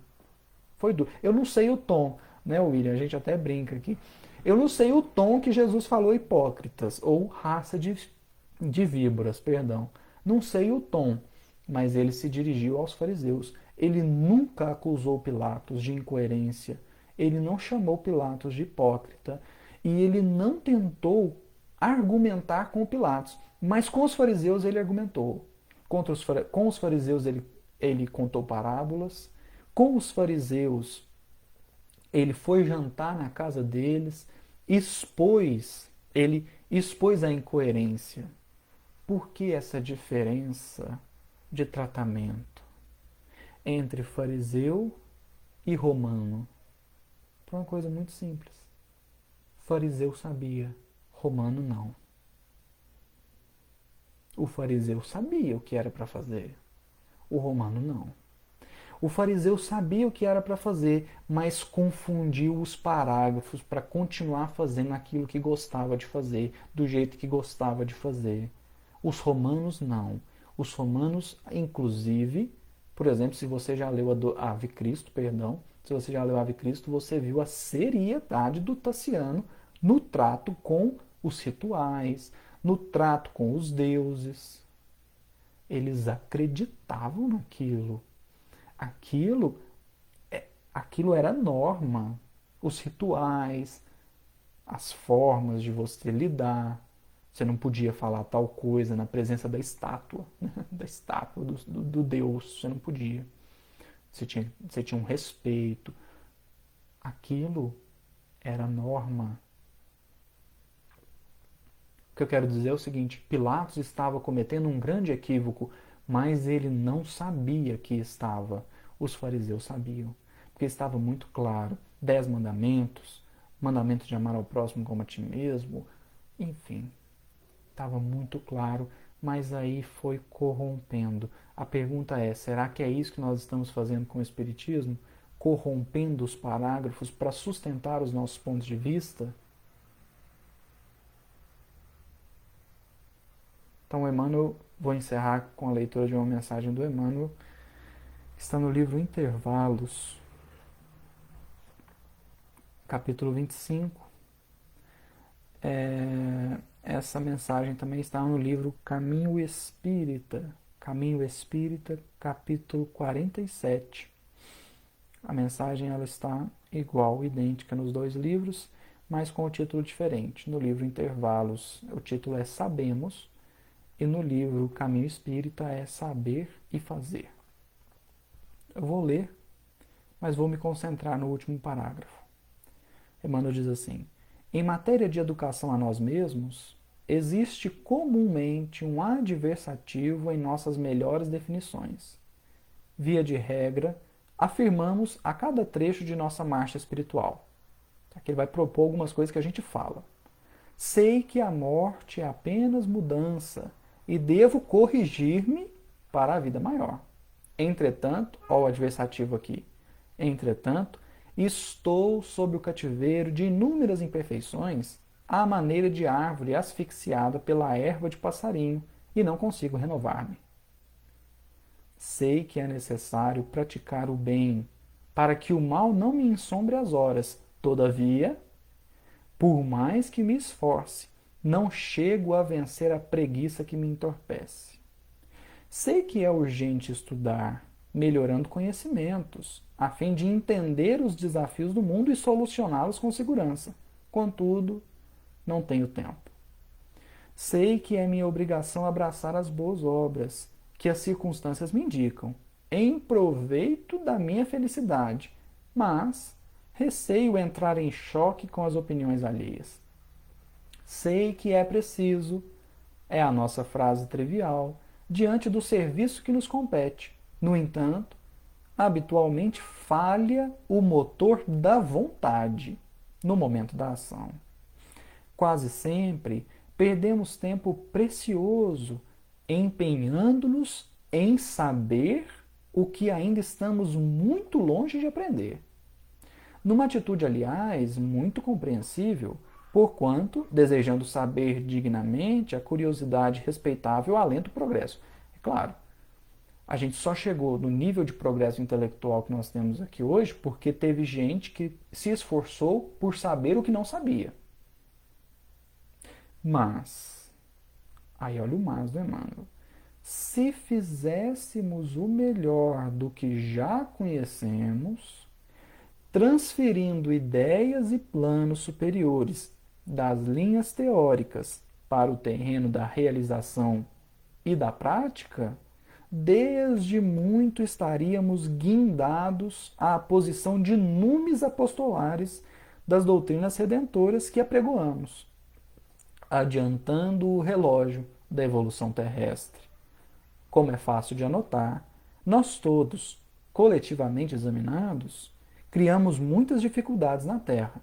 Foi duro. Eu não sei o tom, né, William? A gente até brinca aqui. Eu não sei o tom que Jesus falou hipócritas, ou raça de víboras, perdão. Não sei o tom, mas ele se dirigiu aos fariseus. Ele nunca acusou Pilatos de incoerência. Ele não chamou Pilatos de hipócrita. E ele não tentou argumentar com Pilatos. Mas com os fariseus ele argumentou. Com os fariseus ele contou parábolas. Com os fariseus ele foi jantar na casa deles. Ele expôs a incoerência. Por que essa diferença de tratamento entre fariseu e romano? Por uma coisa muito simples. Fariseu sabia, romano não. O fariseu sabia o que era para fazer, o romano não. O fariseu sabia o que era para fazer, mas confundiu os parágrafos para continuar fazendo aquilo que gostava de fazer, do jeito que gostava de fazer. Os romanos não. Os romanos, inclusive, por exemplo, se você já leu Ave Cristo, se você já leu Ave Cristo, você viu a seriedade do Tassiano no trato com os rituais, no trato com os deuses. Eles acreditavam naquilo. Aquilo era norma. Os rituais, as formas de você lidar. Você não podia falar tal coisa na presença da estátua, da estátua do Deus. Você não podia. Você tinha um respeito. Aquilo era norma. O que eu quero dizer é o seguinte: Pilatos estava cometendo um grande equívoco, mas ele não sabia que estava. Os fariseus sabiam, porque estava muito claro. 10 mandamentos, mandamento de amar ao próximo como a ti mesmo, enfim, estava muito claro, mas aí foi corrompendo. A pergunta é, será que é isso que nós estamos fazendo com o Espiritismo? Corrompendo os parágrafos para sustentar os nossos pontos de vista? Então, Emmanuel, vou encerrar com a leitura de uma mensagem do Emmanuel, que está no livro Intervalos, capítulo 25. Essa mensagem também está no livro Caminho Espírita, capítulo 47. A mensagem ela está igual, idêntica nos dois livros, mas com o título diferente. No livro Intervalos, o título é Sabemos, e no livro Caminho Espírita é Saber e Fazer. Eu vou ler, mas vou me concentrar no último parágrafo. Emmanuel diz assim: em matéria de educação a nós mesmos, existe comumente um adversativo em nossas melhores definições. Via de regra, afirmamos a cada trecho de nossa marcha espiritual. Aqui ele vai propor algumas coisas que a gente fala. Sei que a morte é apenas mudança e devo corrigir-me para a vida maior. Entretanto, ó o adversativo aqui, entretanto, estou sob o cativeiro de inúmeras imperfeições, à maneira de árvore asfixiada pela erva de passarinho, e não consigo renovar-me. Sei que é necessário praticar o bem, para que o mal não me ensombre as horas. Todavia, por mais que me esforce, não chego a vencer a preguiça que me entorpece. Sei que é urgente estudar, melhorando conhecimentos, a fim de entender os desafios do mundo e solucioná-los com segurança. Contudo, não tenho tempo. Sei que é minha obrigação abraçar as boas obras que as circunstâncias me indicam, em proveito da minha felicidade, mas receio entrar em choque com as opiniões alheias. Sei que é preciso, é a nossa frase trivial, diante do serviço que nos compete. No entanto, habitualmente falha o motor da vontade no momento da ação. Quase sempre perdemos tempo precioso empenhando-nos em saber o que ainda estamos muito longe de aprender. Numa atitude, aliás, muito compreensível, porquanto, desejando saber dignamente, a curiosidade respeitável alenta o progresso. É claro, a gente só chegou no nível de progresso intelectual que nós temos aqui hoje porque teve gente que se esforçou por saber o que não sabia. Mas, aí olha o mas do Emmanuel, se fizéssemos o melhor do que já conhecemos, transferindo ideias e planos superiores das linhas teóricas para o terreno da realização e da prática, desde muito estaríamos guindados à posição de numes apostolares das doutrinas redentoras que apregoamos, adiantando o relógio da evolução terrestre. Como é fácil de anotar, nós todos, coletivamente examinados, criamos muitas dificuldades na Terra,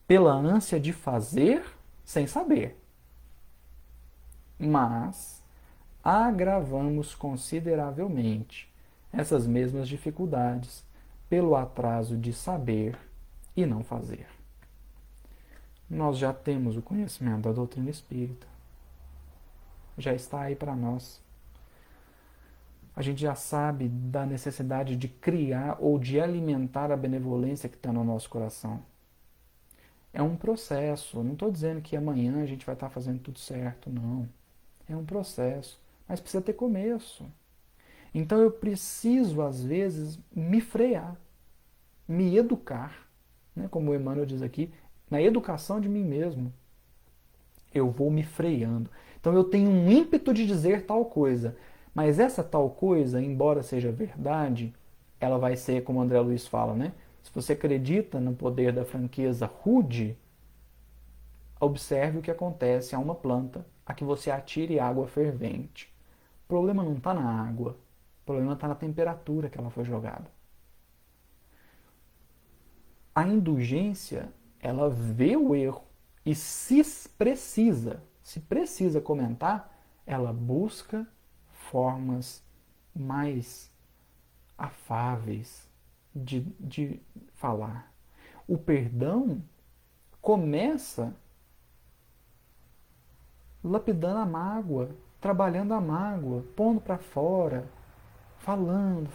pela ânsia de fazer sem saber. Mas agravamos consideravelmente essas mesmas dificuldades pelo atraso de saber e não fazer. Nós já temos o conhecimento da doutrina espírita. Já está aí para nós. A gente já sabe da necessidade de criar ou de alimentar a benevolência que está no nosso coração. É um processo. Eu não estou dizendo que amanhã a gente vai estar fazendo tudo certo, não. É um processo. Mas precisa ter começo. Então eu preciso, às vezes, me frear, me educar. Né? Como o Emmanuel diz aqui, na educação de mim mesmo. Eu vou me freando. Então eu tenho um ímpeto de dizer tal coisa. Mas essa tal coisa, embora seja verdade, ela vai ser, como o André Luiz fala, né? Se você acredita no poder da franqueza rude, observe o que acontece a uma planta a que você atire água fervente. O problema não está na água, o problema está na temperatura que ela foi jogada. A indulgência, ela vê o erro e se precisa comentar, ela busca formas mais afáveis de falar. O perdão começa lapidando a mágoa, trabalhando a mágoa, pondo para fora, falando.